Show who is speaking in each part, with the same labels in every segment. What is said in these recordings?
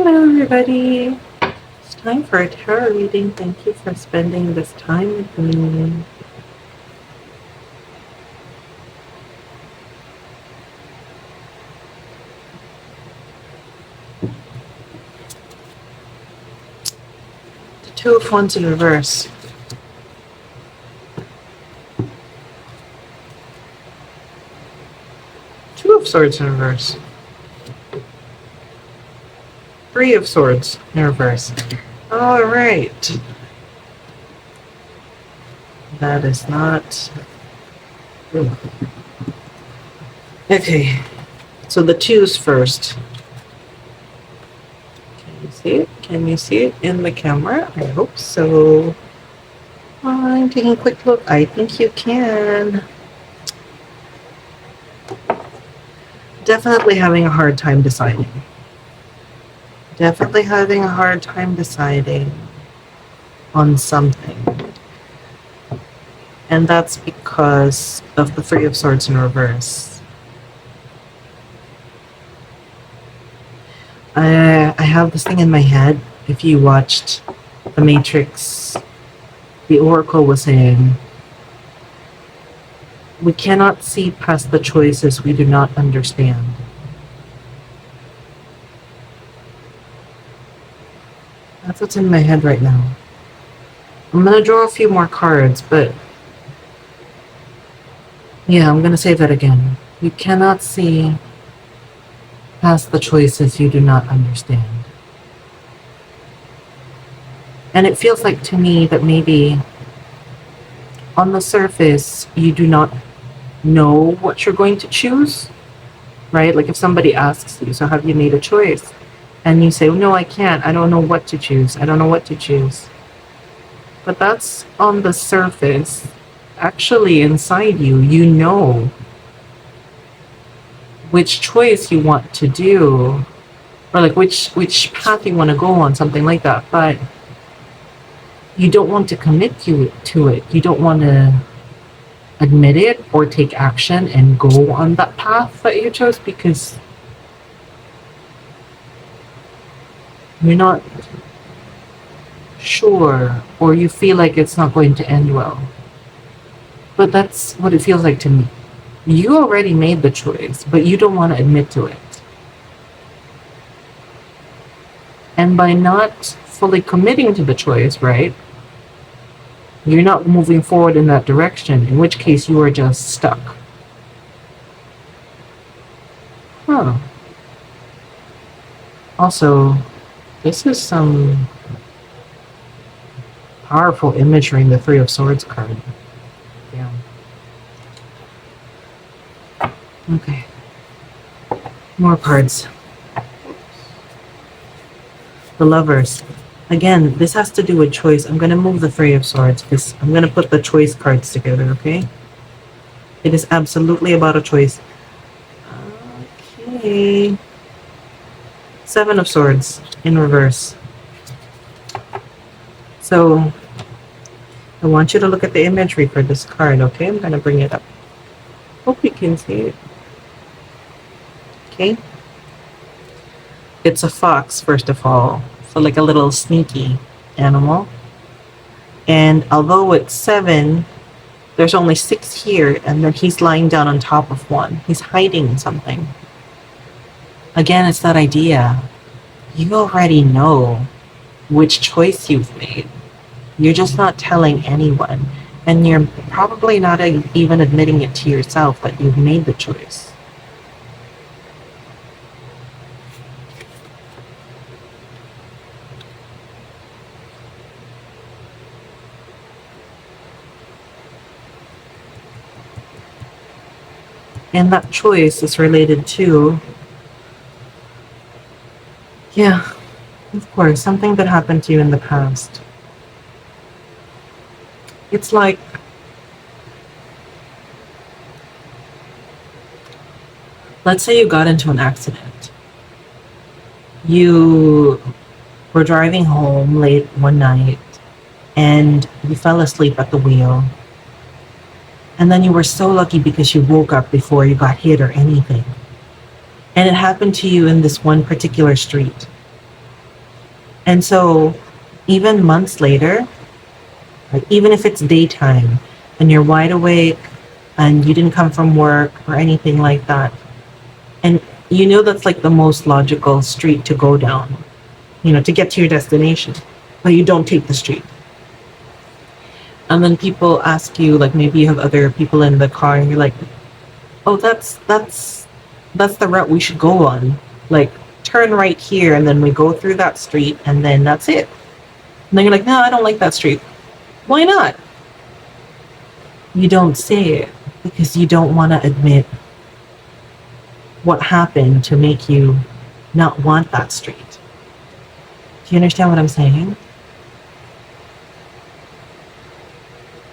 Speaker 1: Hello, everybody. It's time for a tarot reading. Thank you for spending this time with me. The Two of Wands in reverse. Two of Swords in reverse. Three of Swords in reverse. All right. That is not... Okay. So the twos first. Can you see it? Can you see it in the camera? I hope so. I'm taking a quick look. I think you can. Definitely having a hard time deciding. Definitely having a hard time deciding on something. And that's because of the Three of Swords in reverse. I have this thing in my head. If you watched The Matrix, the Oracle was saying, we cannot see past the choices we do not understand. That's what's in my head right now. I'm going to draw a few more cards, but yeah, I'm going to say that again. You cannot see past the choices you do not understand. And it feels like to me that maybe on the surface, you do not know what you're going to choose, right? Like if somebody asks you, so have you made a choice? And you say, oh, no, I can't. I don't know what to choose. I don't know what to choose. But that's on the surface. Actually, inside you, you know which choice you want to do, or like which path you want to go on, something like that. But you don't want to commit to it. You don't want to admit it or take action and go on that path that you chose because you're not sure or you feel like it's not going to end well. But that's what it feels like to me. You already made the choice, but you don't want to admit to it. And by not fully committing to the choice, right, you're not moving forward in that direction, in which case you are just stuck. Huh. Also, this is some powerful imagery in the Three of Swords card. Yeah. Okay. More cards. The Lovers. Again, this has to do with choice. I'm going to move the Three of Swords because I'm going to put the choice cards together, okay? It is absolutely about a choice. Okay. Seven of Swords in reverse. So, I want you to look at the imagery for this card, okay? I'm going to bring it up. Hope you can see it. Okay? It's a fox, first of all. So like a little sneaky animal. And although it's 7, there's only 6 here, and then he's lying down on top of one. He's hiding something. Again, it's that idea. You already know which choice you've made. You're just not telling anyone. And you're probably not even admitting it to yourself that you've made the choice. And that choice is related to, yeah, of course, something that happened to you in the past. It's like, let's say you got into an accident. You were driving home late one night and you fell asleep at the wheel. And then you were so lucky because you woke up before you got hit or anything. And it happened to you in this one particular street. And so, even months later, like even if it's daytime and you're wide awake and you didn't come from work or anything like that, and you know that's like the most logical street to go down, to get to your destination, but you don't take the street. And then people ask you, like maybe you have other people in the car, and you're like, "Oh, that's the route we should go on. Like turn right here, and then we go through that street, and then that's it." And then you're like, "No, I don't like that street." Why not? You don't say it because you don't want to admit what happened to make you not want that street. Do you understand what I'm saying?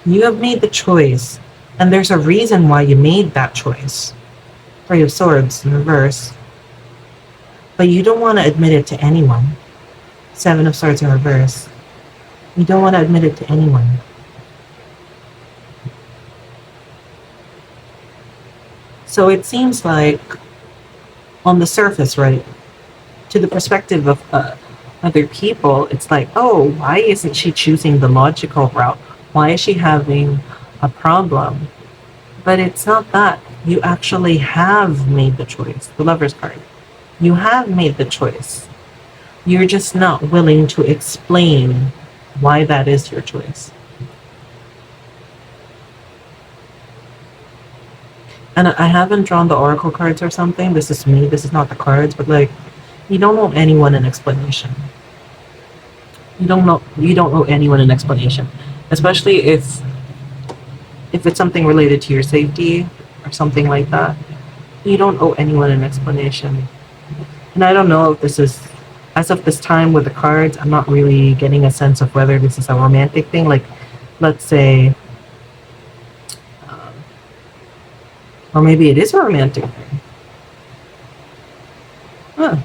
Speaker 1: You have made the choice, and there's a reason why you made that choice. Three of Swords in reverse. But you don't want to admit it to anyone. Seven of Swords in reverse. You don't want to admit it to anyone. So it seems like, on the surface, right, to the perspective of other people, it's like, oh, why isn't she choosing the logical route? Why is she having a problem? But it's not that. You actually have made the choice. The Lover's card. You have made the choice. You're just not willing to explain why that is your choice. And I haven't drawn the oracle cards or something. This is me. This is not the cards, but like, you don't owe anyone an explanation. You don't owe anyone an explanation. Especially if it's something related to your safety or something like that. You don't owe anyone an explanation. And I don't know if this is, as of this time with the cards, I'm not really getting a sense of whether this is a romantic thing. Like, let's say, or maybe it is a romantic thing. Huh.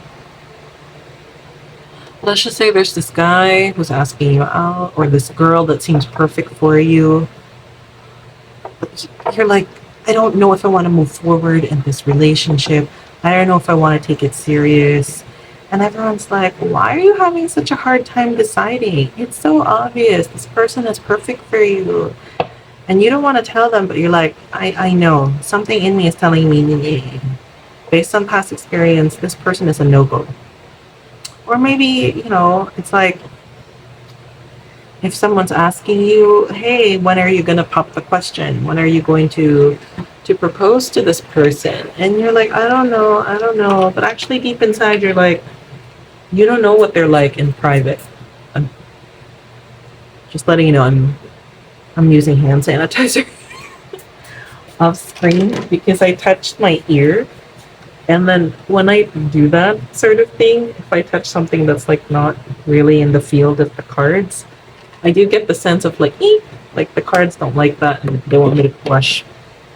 Speaker 1: Let's just say there's this guy who's asking you out, or this girl that seems perfect for you. But you're like, I don't know if I want to move forward in this relationship. I don't know if I want to take it serious. And everyone's like, why are you having such a hard time deciding? It's so obvious. This person is perfect for you. And you don't want to tell them, but you're like, I know. Something in me is telling me, based on past experience, this person is a no-go. Or maybe, it's like, if someone's asking you, hey, when are you going to pop the question? When are you going to propose to this person? And you're like, I don't know. But actually deep inside, you're like, you don't know what they're like in private. I'm just letting you know I'm using hand sanitizer off screen because I touched my ear. And then when I do that sort of thing, if I touch something that's like not really in the field of the cards, I do get the sense of like, eep, like the cards don't like that and they want me to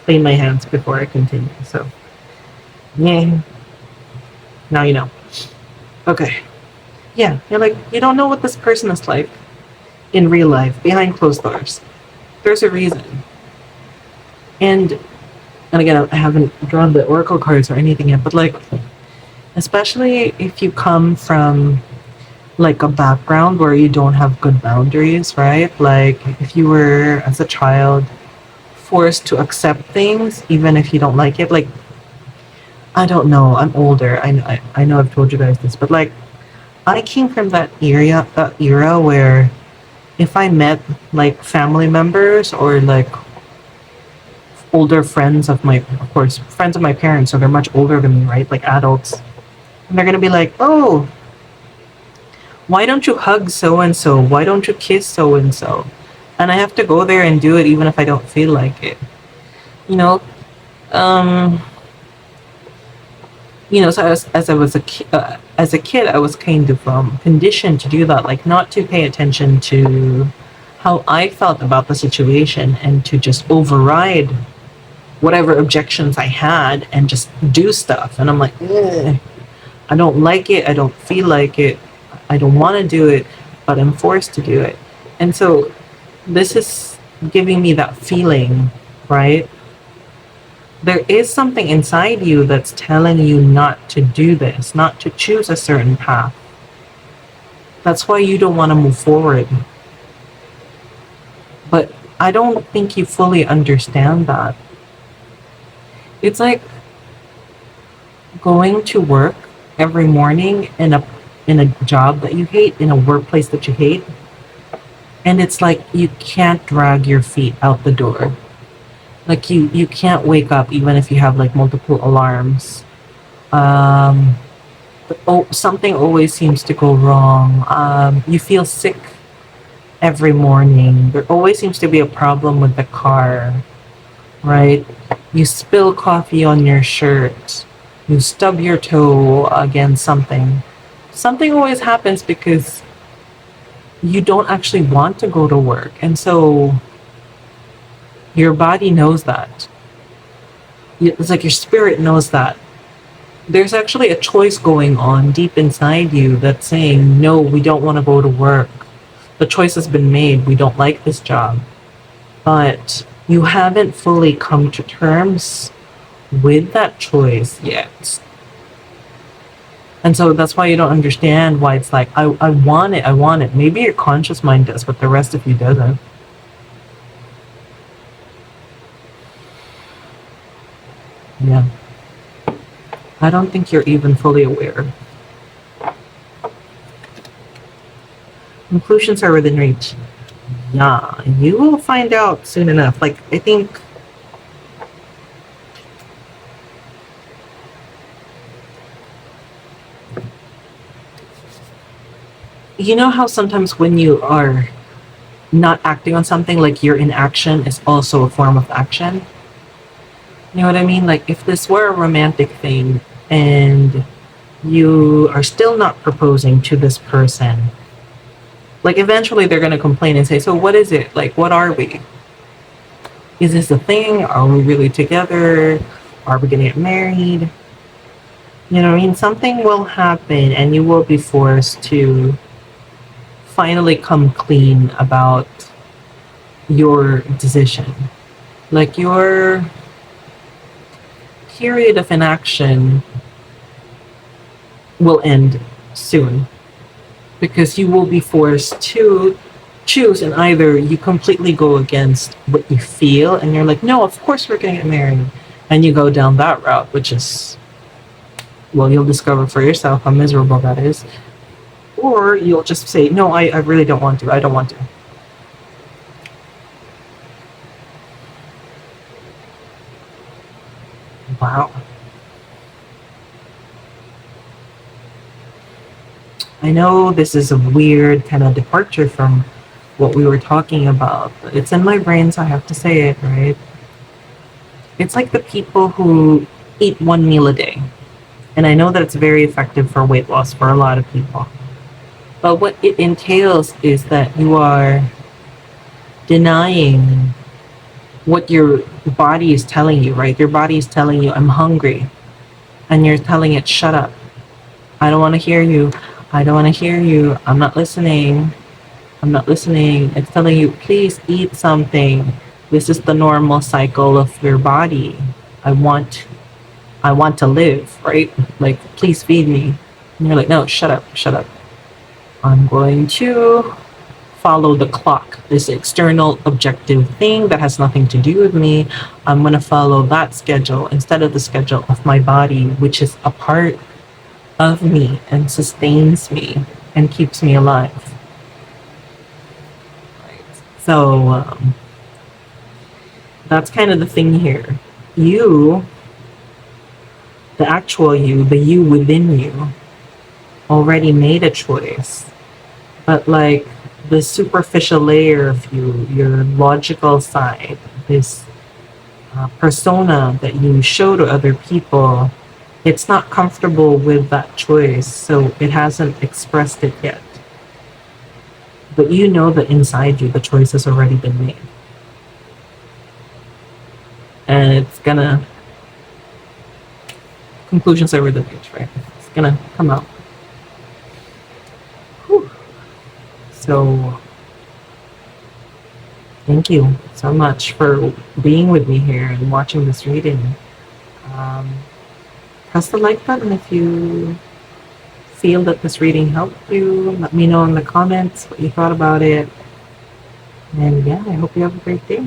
Speaker 1: clean my hands before I continue. So, yeah. Now you know. Okay. Yeah, you're like, you don't know what this person is like in real life, behind closed doors. There's a reason. And again, I haven't drawn the oracle cards or anything yet, but like, especially if you come from like a background where you don't have good boundaries, right? Like if you were, as a child, forced to accept things, even if you don't like it. Like, I don't know, I'm older. I know I've told you guys this, but like, I came from that era where if I met like family members or like older friends of course, friends of my parents, so they're much older than me, right? Like adults. And they're gonna be like, oh, why don't you hug so-and-so? Why don't you kiss so-and-so? And I have to go there and do it even if I don't feel like it. So as a kid, I was kind of conditioned to do that, like not to pay attention to how I felt about the situation and to just override whatever objections I had and just do stuff. And I'm like, I don't like it. I don't feel like it. I don't want to do it, but I'm forced to do it. And so this is giving me that feeling, right? There is something inside you that's telling you not to do this, not to choose a certain path. That's why you don't want to move forward. But I don't think you fully understand that. It's like going to work every morning in a job that you hate, in a workplace that you hate, and it's like you can't drag your feet out the door. Like you can't wake up even if you have like multiple alarms. Um, something always seems to go wrong. You feel sick every morning. There always seems to be a problem with the car, right? You spill coffee on your shirt. You stub your toe against something. Something always happens because you don't actually want to go to work. And so your body knows that. It's like your spirit knows that. There's actually a choice going on deep inside you that's saying, no, we don't want to go to work. The choice has been made. We don't like this job. But you haven't fully come to terms with that choice yet. And so that's why you don't understand why it's like, I want it, I want it. Maybe your conscious mind does, but the rest of you doesn't. Yeah. I don't think you're even fully aware. Conclusions are within reach. Yeah, you will find out soon enough. Like, I think you know how sometimes when you are not acting on something, like your inaction is also a form of action? You know what I mean? Like, if this were a romantic thing and you are still not proposing to this person, like eventually they're going to complain and say, so what is it? Like, what are we? Is this a thing? Are we really together? Are we going to get married? You know what I mean? Something will happen and you will be forced to finally come clean about your decision. Like, your period of inaction will end soon because you will be forced to choose, and either you completely go against what you feel and you're like, no, of course we're going to get married, and you go down that route, which is, well, you'll discover for yourself how miserable that is, or you'll just say, no, I really don't want to. I don't want to. Wow. I know this is a weird kind of departure from what we were talking about, but it's in my brain, so I have to say it, right? It's like the people who eat one meal a day. And I know that it's very effective for weight loss for a lot of people. But what it entails is that you are denying what your body is telling you, right? Your body is telling you, I'm hungry. And you're telling it, shut up. I don't want to hear you. I don't want to hear you. I'm not listening. I'm not listening. It's telling you, please eat something. This is the normal cycle of your body. I want to live, right? Like, please feed me. And you're like, no, shut up, shut up. I'm going to follow the clock, this external objective thing that has nothing to do with me. I'm going to follow that schedule instead of the schedule of my body, which is a part of me and sustains me and keeps me alive. So that's kind of the thing here. You, the actual you, the you within you, already made a choice. But like the superficial layer of you, your logical side, this persona that you show to other people, it's not comfortable with that choice, so it hasn't expressed it yet. But you know that inside you, the choice has already been made. And it's gonna, conclusions over the page, right? It's gonna come out. Whew. So, thank you so much for being with me here and watching this reading. Press the like button if you feel that this reading helped you. Let me know in the comments what you thought about it. And yeah, I hope you have a great day.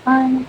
Speaker 1: Bye.